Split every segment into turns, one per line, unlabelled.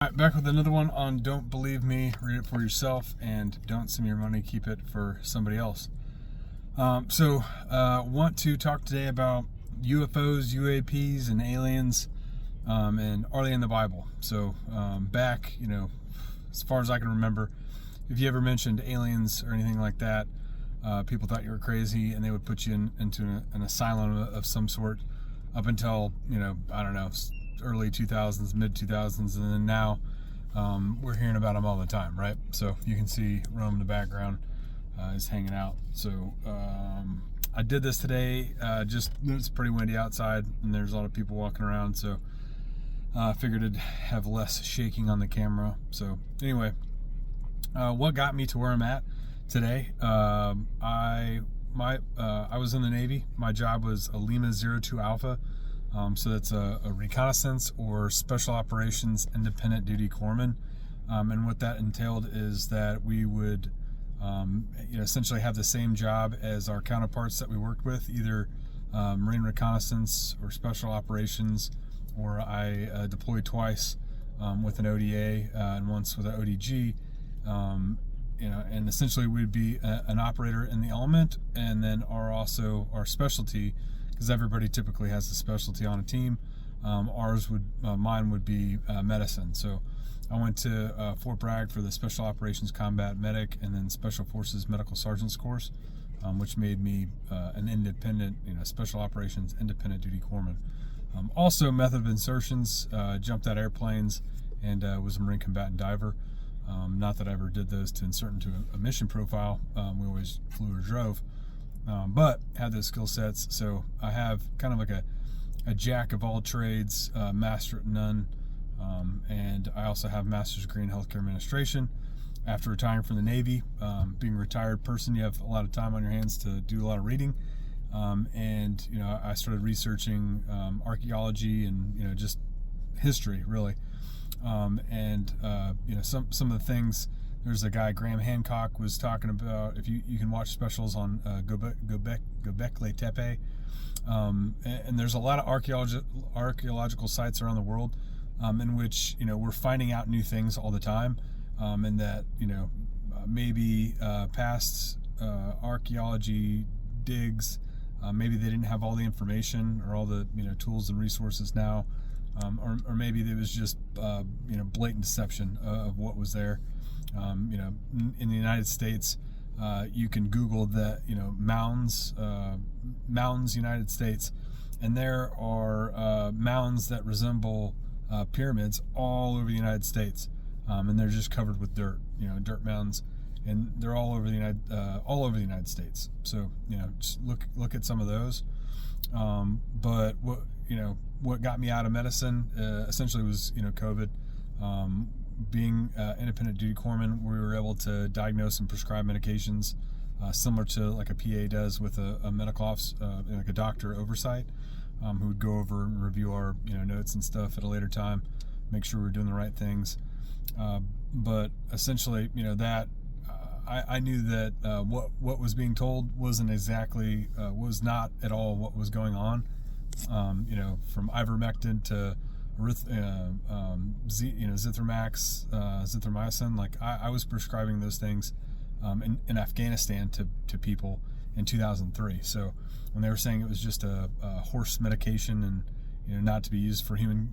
All right, back with another one on Don't Believe Me, Read It For Yourself, and Don't Send Your Money, Keep It For Somebody Else. Want to talk today about UFOs, UAPs, and aliens, and are they in the Bible? Back, as far as I can remember, if you ever mentioned aliens or anything like that, people thought you were crazy, and they would put you into an asylum of some sort up until, I don't know, early 2000s, mid 2000s, and then now we're hearing about them all the time, right? So you can see Rome in the background is hanging out. So I did this today. Just it's pretty windy outside, and there's a lot of people walking around, so I figured it'd have less shaking on the camera. So anyway, what got me to where I'm at today? I was in the Navy. My job was a Lima 02 Alpha. So that's a reconnaissance or special operations independent duty corpsman. And what that entailed is that we would essentially have the same job as our counterparts that we worked with, either Marine reconnaissance or special operations, or I deployed twice with an ODA and once with an ODG. And essentially we'd be an operator in the element, and then our specialty, because everybody typically has a specialty on a team. Mine would be medicine. So I went to Fort Bragg for the Special Operations Combat Medic and then Special Forces Medical Sergeant's course, which made me an independent, Special Operations Independent Duty Corpsman. Also method of insertions, jumped out airplanes, and was a Marine combatant diver. Not that I ever did those to insert into a mission profile. We always flew or drove. But had those skill sets, so I have kind of like a jack of all trades, master at none, and I also have a master's degree in healthcare administration. After retiring from the Navy, being a retired person, you have a lot of time on your hands to do a lot of reading, and I started researching archaeology and just history, really, and some of the things. There's a guy, Graham Hancock, was talking about, if you can watch specials on Göbekli Tepe, and there's a lot of archaeological sites around the world in which we're finding out new things all the time, and that maybe past archaeology digs, maybe they didn't have all the information or all the tools and resources now, or maybe there was just blatant deception of what was there. In the United States, you can Google that, mounds United States, and there are mounds that resemble pyramids all over the United States, and they're just covered with dirt, dirt mounds, and they're all over the United States. So just look at some of those. But what got me out of medicine essentially was COVID. Being independent duty corpsman, we were able to diagnose and prescribe medications similar to like a PA does with a medical office, like a doctor oversight, who would go over and review our notes and stuff at a later time, make sure we're doing the right things. But essentially, I knew that what was being told wasn't exactly was not at all what was going on. From ivermectin to Zithromax, zithromycin. Like I was prescribing those things in Afghanistan to people in 2003. So when they were saying it was just a horse medication and not to be used for human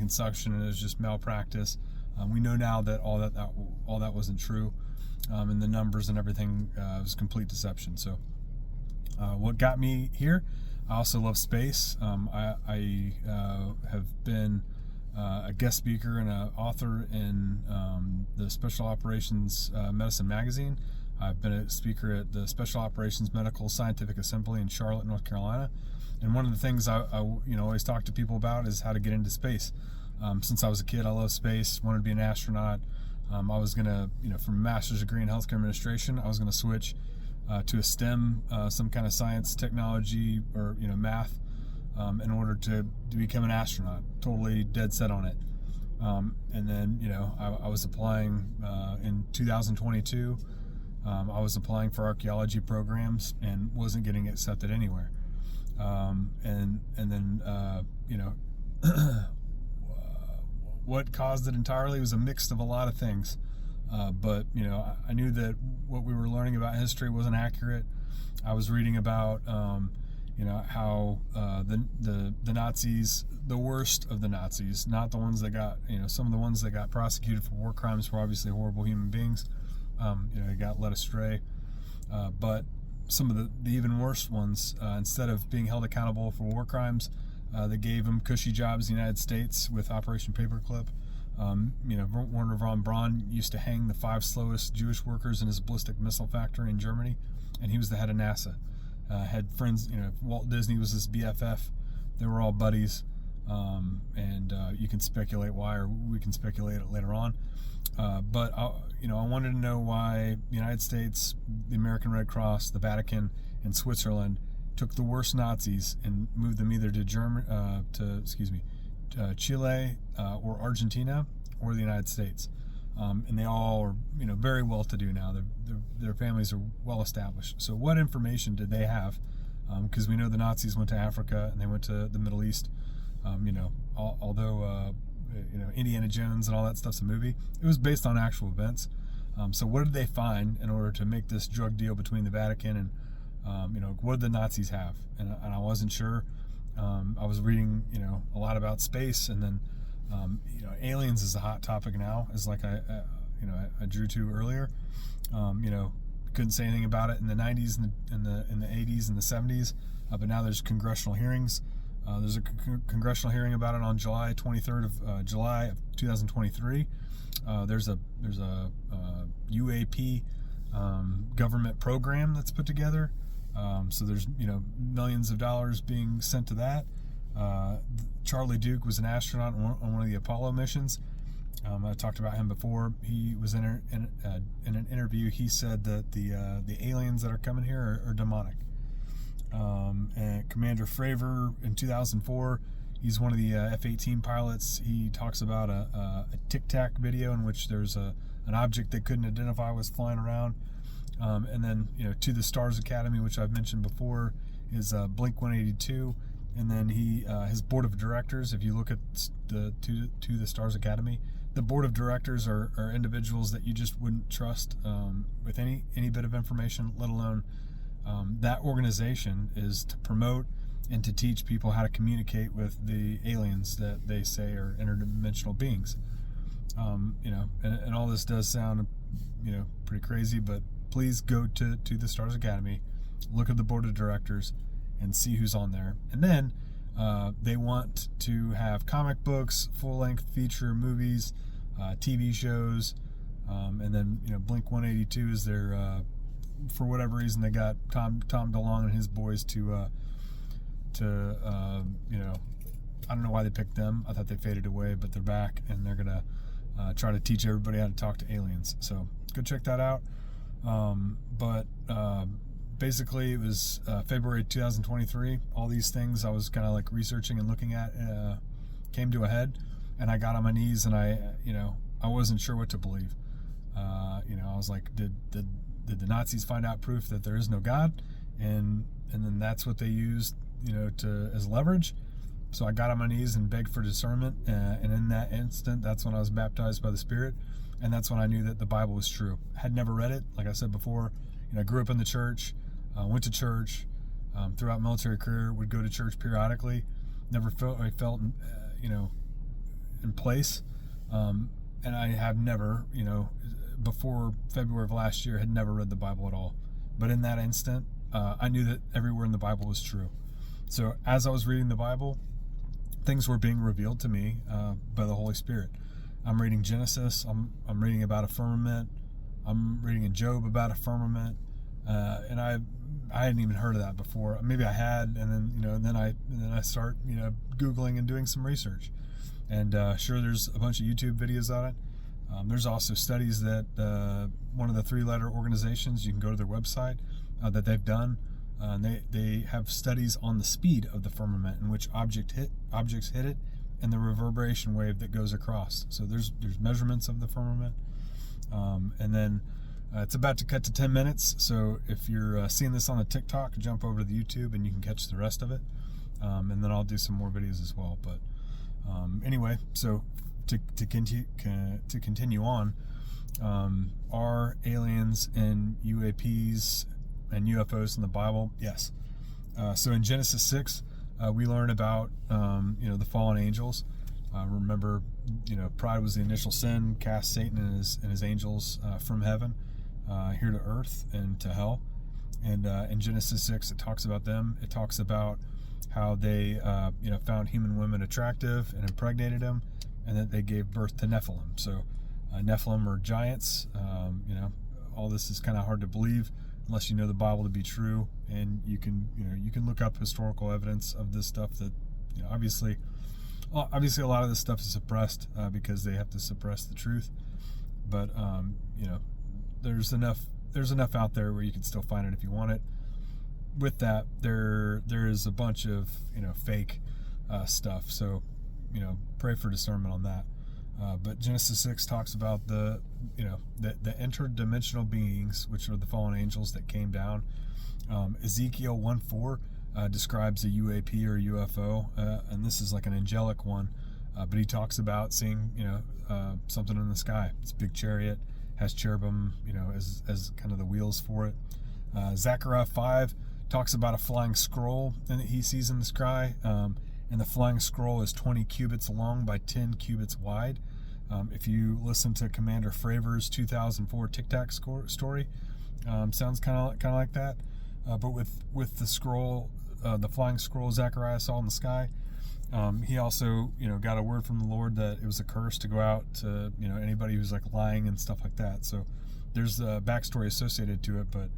consumption, and it was just malpractice, we know now that all that wasn't true, and the numbers and everything was complete deception. So what got me here? I also love space. I have been a guest speaker and an author in the Special Operations Medicine magazine. I've been a speaker at the Special Operations Medical Scientific Assembly in Charlotte, North Carolina. And one of the things I always talk to people about is how to get into space. Since I was a kid, I love space, wanted to be an astronaut. I was going to, from a master's degree in healthcare administration, I was going to switch to a STEM, some kind of science, technology, or math, in order to become an astronaut. Totally dead set on it. And then I was applying in 2022. I was applying for archaeology programs and wasn't getting accepted anywhere. And then what caused it entirely was a mix of a lot of things. But I knew that what we were learning about history wasn't accurate. I was reading about how the Nazis, the worst of the Nazis, not the ones that got, some of the ones that got prosecuted for war crimes were obviously horrible human beings. They got led astray. But some of the even worse ones, instead of being held accountable for war crimes, they gave them cushy jobs in the United States with Operation Paperclip. Werner von Braun used to hang the 5 slowest Jewish workers in his ballistic missile factory in Germany, and he was the head of NASA. Had friends, Walt Disney was his BFF. They were all buddies, and you can speculate why, or we can speculate it later on. But I wanted to know why the United States, the American Red Cross, the Vatican, and Switzerland took the worst Nazis and moved them either to Chile or Argentina or the United States. And they all are, very well to do now. Their families are well established. So what information did they have? Because we know the Nazis went to Africa and they went to the Middle East. Although Indiana Jones and all that stuff's a movie, it was based on actual events. So what did they find in order to make this drug deal between the Vatican and what did the Nazis have? And I wasn't sure. I was reading a lot about space, and then aliens is a hot topic now, as like I drew to earlier. Couldn't say anything about it in the 90s and the 80s and the 70s, but now there's congressional hearings. There's a congressional hearing about it on July 23rd of July of 2023. There's a UAP government program that's put together. So there's millions of dollars being sent to that. Charlie Duke was an astronaut on one of the Apollo missions. I talked about him before. He was in an interview. He said that the aliens that are coming here are demonic. And Commander Fravor in 2004, he's one of the F-18 pilots. He talks about a Tic Tac video in which there's an object they couldn't identify was flying around. And then To the Stars Academy, which I've mentioned before, is Blink 182. And then his board of directors, if you look at the To the Stars Academy, the board of directors are individuals that you just wouldn't trust with any bit of information, let alone that organization is to promote and to teach people how to communicate with the aliens that they say are interdimensional beings. And all this does sound pretty crazy, but please go to the Stars Academy, look at the board of directors, and see who's on there. And then they want to have comic books, full-length feature movies, TV shows, and then Blink 182 is their for whatever reason they got Tom DeLonge and his boys to I don't know why they picked them. I thought they faded away, but they're back and they're gonna try to teach everybody how to talk to aliens. So go check that out. But basically it was February 2023. All these things I was kind of like researching and looking at came to a head, and I got on my knees and I wasn't sure what to believe. I was like, did the Nazis find out proof that there is no God, and then that's what they used as leverage? So I got on my knees and begged for discernment, and in that instant, that's when I was baptized by the Spirit, and that's when I knew that the Bible was true. I had never read it, like I said before. I grew up in the church, went to church throughout military career, would go to church periodically. Never felt in place, and I have never, before February of last year, had never read the Bible at all. But in that instant, I knew that everywhere in the Bible was true. So as I was reading the Bible, things were being revealed to me by the Holy Spirit. I'm reading Genesis. I'm reading about a firmament. I'm reading in Job about a firmament, and I hadn't even heard of that before. Maybe I had, and then I start Googling and doing some research, and sure, there's a bunch of YouTube videos on it. There's also studies that one of the 3-letter organizations, you can go to their website, that they've done. They have studies on the speed of the firmament in which objects hit it, and the reverberation wave that goes across. So there's measurements of the firmament, and then it's about to cut to 10 minutes. So if you're seeing this on the TikTok, jump over to the YouTube and you can catch the rest of it, and then I'll do some more videos as well. But anyway, so to continue on, are aliens and UAPs and UFOs in the Bible? Yes. So in Genesis 6, we learn about the fallen angels. Remember, pride was the initial sin, cast Satan and his angels from heaven here to earth and to hell. And in Genesis 6, it talks about them. It talks about how they found human women attractive and impregnated them, and that they gave birth to Nephilim. So Nephilim are giants. All this is kind of hard to believe unless you know the Bible to be true, and you can look up historical evidence of this stuff. That obviously a lot of this stuff is suppressed because they have to suppress the truth. But there's enough out there where you can still find it if you want it. With that, there is a bunch of fake stuff. So pray for discernment on that. But Genesis 6 talks about the interdimensional beings, which are the fallen angels that came down. Ezekiel 1:4 describes a UAP or UFO, and this is like an angelic one. But he talks about seeing something in the sky. It's a big chariot, has cherubim, as kind of the wheels for it. Zechariah 5 talks about a flying scroll that he sees in the sky, and the flying scroll is 20 cubits long by 10 cubits wide. If you listen to Commander Fravor's 2004 Tic Tac story, sounds kind of like that. But with the scroll, the flying scroll Zechariah saw in the sky, he also got a word from the Lord that it was a curse to go out to anybody who's like lying and stuff like that. So there's a backstory associated to it, but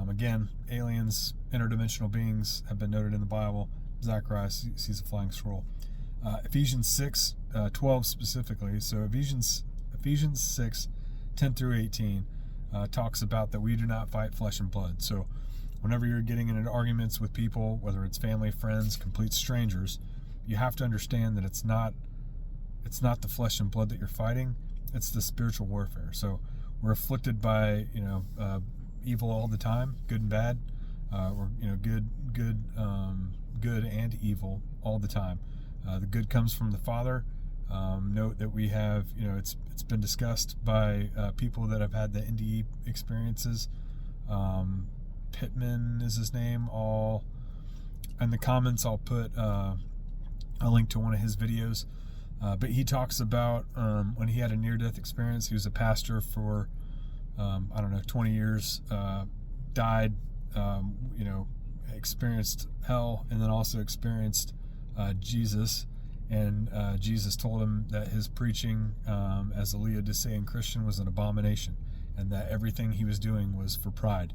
again, aliens, interdimensional beings have been noted in the Bible. Zechariah sees a flying scroll. Ephesians 6:12 specifically. So Ephesians 6:10 through 18 talks about that we do not fight flesh and blood. So whenever you're getting into arguments with people, whether it's family, friends, complete strangers, you have to understand that it's not the flesh and blood that you're fighting. It's the spiritual warfare. So we're afflicted by evil all the time, good and bad, or good and evil all the time. The good comes from the Father. Note that we have, it's been discussed by people that have had the NDE experiences. Pittman is his name. In the comments, I'll put a link to one of his videos. But he talks about when he had a near-death experience. He was a pastor for 20 years. Died. Experienced hell, and then also experienced Jesus. And Jesus told him that his preaching as a Laodicean Christian was an abomination, and that everything he was doing was for pride.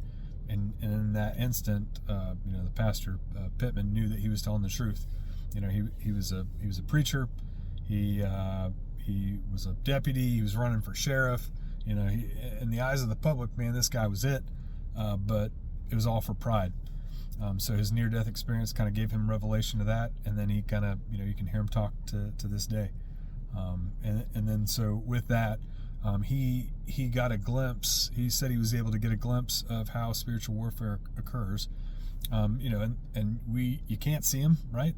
And in that instant, the pastor Pittman knew that he was telling the truth. He was a preacher. He was a deputy. He was running for sheriff. In the eyes of the public, man, this guy was it. But it was all for pride. So his near-death experience kind of gave him revelation of that, and then he kind of, you can hear him talk to this day. And then so with that, he got a glimpse. He said he was able to get a glimpse of how spiritual warfare occurs. And you can't see them, right?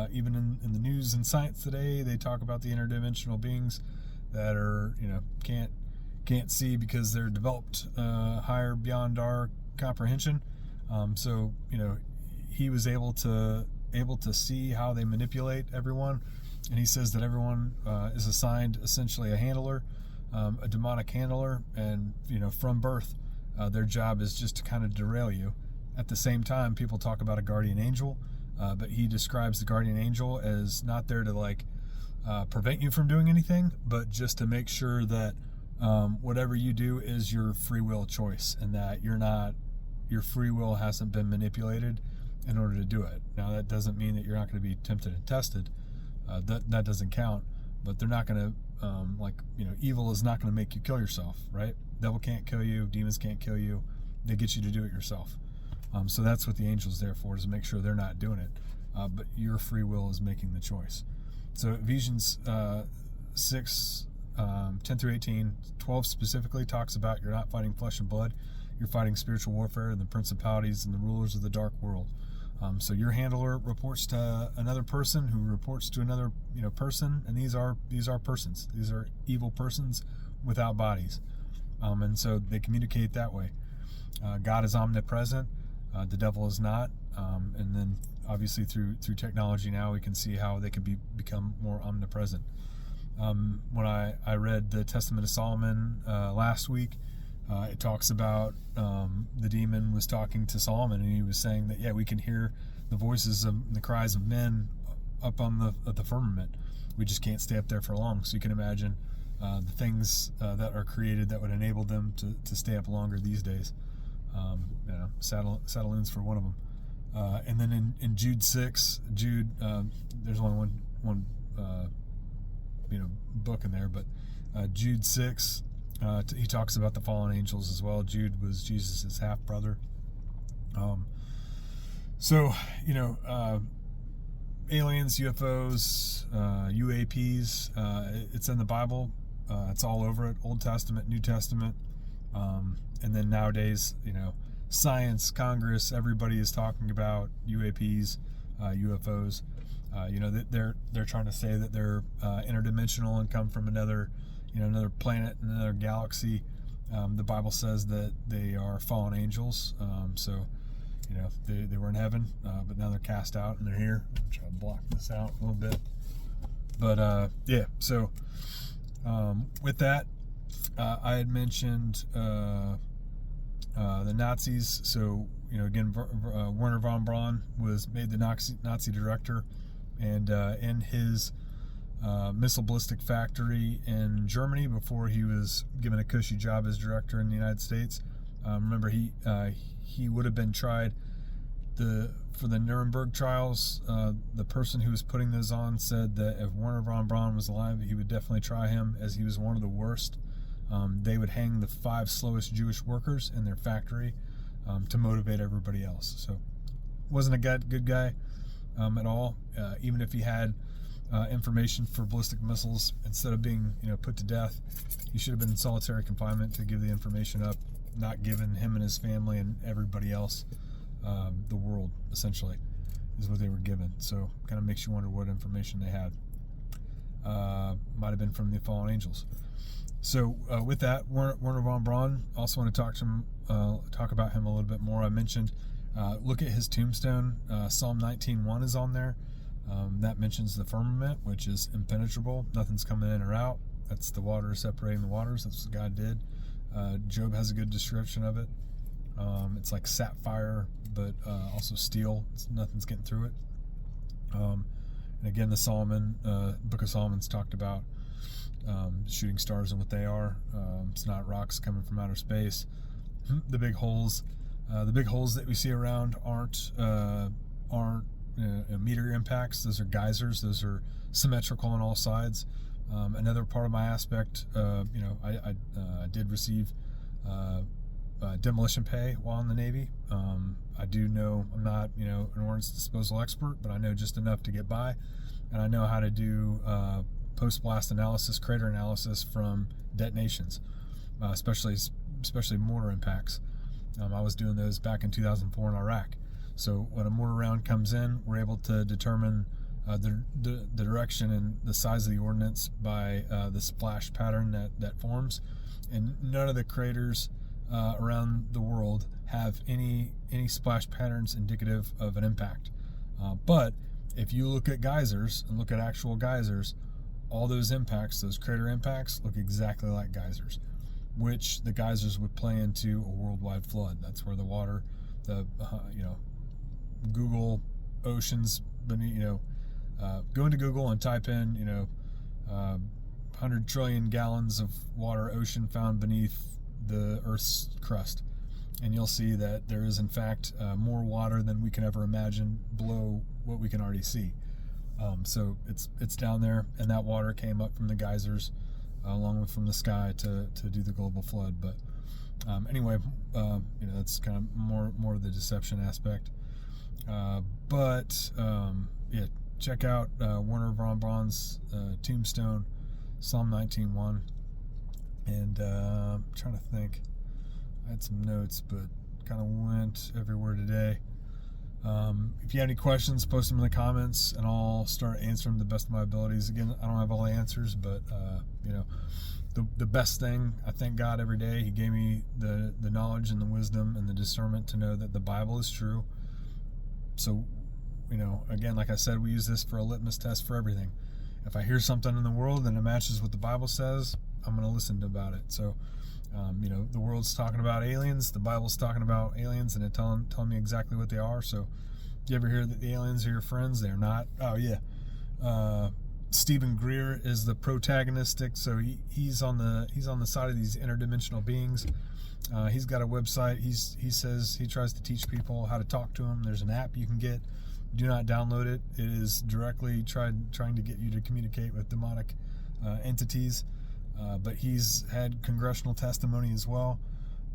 Even in the news and science today, they talk about the interdimensional beings that are, can't see because they're developed higher beyond our comprehension. So he was able to see how they manipulate everyone, and he says that everyone is assigned essentially a handler, a demonic handler, and from birth, their job is just to kind of derail you. At the same time, people talk about a guardian angel, but he describes the guardian angel as not there to prevent you from doing anything, but just to make sure that whatever you do is your free will choice, and that your free will hasn't been manipulated in order to do it. Now, that doesn't mean that you're not going to be tempted and tested. That doesn't count. But they're not going to, evil is not going to make you kill yourself, right? Devil can't kill you. Demons can't kill you. They get you to do it yourself. So that's what the angel's there for, is to make sure they're not doing it. But your free will is making the choice. So Ephesians 6, 10 through 18, 12 specifically talks about you're not fighting flesh and blood. You're fighting spiritual warfare and the principalities and the rulers of the dark world. So your handler reports to another person who reports to another person, and these are persons. These are evil persons without bodies, and so they communicate that way. God is omnipresent. The devil is not. And then obviously through technology now we can see how they can become more omnipresent. When I read the Testament of Solomon last week, it talks about the demon was talking to Solomon, and he was saying that, yeah, we can hear the voices of the cries of men up on the firmament. We just can't stay up there for long. So you can imagine the things that are created that would enable them to stay up longer these days. Satelloons for one of them. And then in Jude 6, there's only one book in there, but Jude 6, he talks about the fallen angels as well. Jude was Jesus' half brother. Aliens, UFOs, UAPs, it's in the Bible. It's all over it. Old Testament, New Testament. And then nowadays, science, Congress, everybody is talking about UAPs, UFOs. They're trying to say that they're interdimensional and come from another planet, another galaxy. The Bible says that they are fallen angels. They were in heaven, but now they're cast out and they're here. I'm trying to block this out a little bit. But so with that, I had mentioned the Nazis. So again, Werner von Braun was made the Nazi director, and in his missile ballistic factory in Germany, before he was given a cushy job as director in the United States. Remember, he would have been tried for the Nuremberg trials. The person who was putting those on said that if Werner von Braun was alive, he would definitely try him, as he was one of the worst. They would hang the 5 slowest Jewish workers in their factory to motivate everybody else. So wasn't a good guy at all. Even if he had information for ballistic missiles, instead of being put to death, he should have been in solitary confinement to give the information up, not given him and his family and everybody else. The world, essentially, is what they were given. So kind of makes you wonder what information they had. Might have been from the fallen angels. So with that, Werner von Braun, also want to talk about him a little bit more. I mentioned, look at his tombstone. Psalm 19:1 is on there. That mentions the firmament, which is impenetrable. Nothing's coming in or out. That's the water separating the waters. That's what God did. Job has a good description of it. It's like sapphire, but also steel. Nothing's getting through it. And again, the Book of Solomon's talked about shooting stars and what they are. It's not rocks coming from outer space. The big holes that we see around aren't meteor impacts. Those are geysers. Those are symmetrical on all sides. Another part of my aspect, I did receive demolition pay while in the Navy. I do know, I'm not an ordnance disposal expert, but I know just enough to get by, and I know how to do post-blast analysis, crater analysis from detonations, especially mortar impacts. I was doing those back in 2004 in Iraq. So when a mortar round comes in, we're able to determine the direction and the size of the ordnance by the splash pattern that forms. And none of the craters around the world have any splash patterns indicative of an impact. But if you look at geysers and look at actual geysers, all those impacts, those crater impacts, look exactly like geysers, which the geysers would play into a worldwide flood. That's where the water, Google oceans beneath, go into Google and type in, 100 trillion gallons of water ocean found beneath the Earth's crust. And you'll see that there is, in fact, more water than we can ever imagine below what we can already see. So it's down there, and that water came up from the geysers, along with from the sky to do the global flood. But anyway, that's kind of more of the deception aspect. Check out Werner von Braun's tombstone, Psalm 19:1. And I'm trying to think. I had some notes, but kind of went everywhere today. If you have any questions, post them in the comments, and I'll start answering the best of my abilities. Again, I don't have all the answers, but the best thing, I thank God every day. He gave me the knowledge and the wisdom and the discernment to know that the Bible is true. So, again, like I said, we use this for a litmus test for everything. If I hear something in the world and it matches what the Bible says, I'm going to listen about it. So, the world's talking about aliens, the Bible's talking about aliens, and it's telling me exactly what they are. So, you ever hear that the aliens are your friends? They're not. Oh yeah. Stephen Greer is the protagonistic, so he's on the side of these interdimensional beings. He's got a website. He says he tries to teach people how to talk to him. There's an app you can get. Do not download it. It is directly trying to get you to communicate with demonic entities. But he's had congressional testimony as well.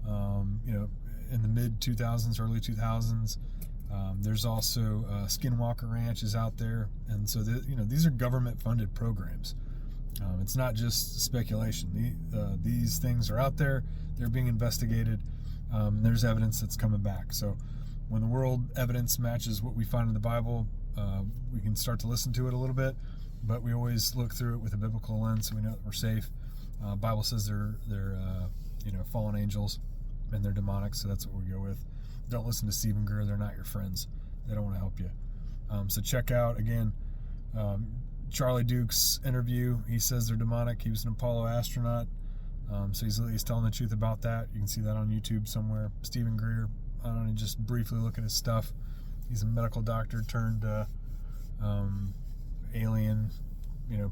In the mid 2000s, early 2000s. There's also Skinwalker Ranch is out there, and so these are government-funded programs. It's not just speculation. These things are out there. They're being investigated. There's evidence that's coming back. So when the world evidence matches what we find in the Bible, we can start to listen to it a little bit, but we always look through it with a biblical lens so we know that we're safe. Bible says they're fallen angels and they're demonic, so that's what we go with. Don't listen to Stephen Greer. They're not your friends. They don't want to help you. So check out, again, Charlie Duke's interview. He says they're demonic. He was an Apollo astronaut. So he's telling the truth about that. You can see that on YouTube somewhere. Stephen Greer, I don't know, just briefly look at his stuff. He's a medical doctor turned alien,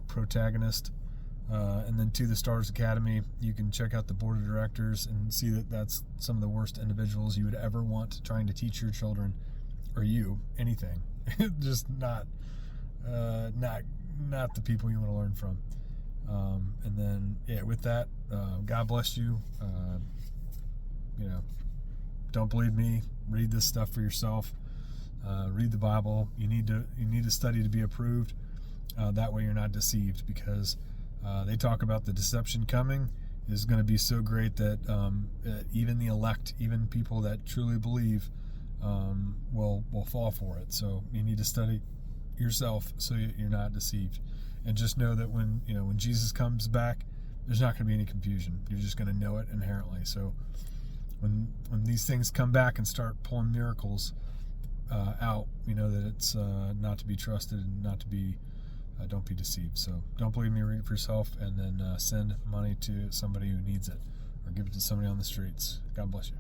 protagonist. And then To the Stars Academy, you can check out the board of directors and see that that's some of the worst individuals you would ever want trying to teach your children, or you, anything. Just not the people you want to learn from. And then, with that, God bless you. Don't believe me. Read this stuff for yourself. Read the Bible. You need to study to be approved. That way you're not deceived, because they talk about the deception coming is going to be so great that even the elect, even people that truly believe, will fall for it. So you need to study yourself so you're not deceived. And just know that when Jesus comes back, there's not going to be any confusion. You're just going to know it inherently. So when these things come back and start pulling miracles out, that it's not to be trusted and not to be. Don't be deceived. So don't believe me, read it for yourself, and then send money to somebody who needs it, or give it to somebody on the streets. God bless you.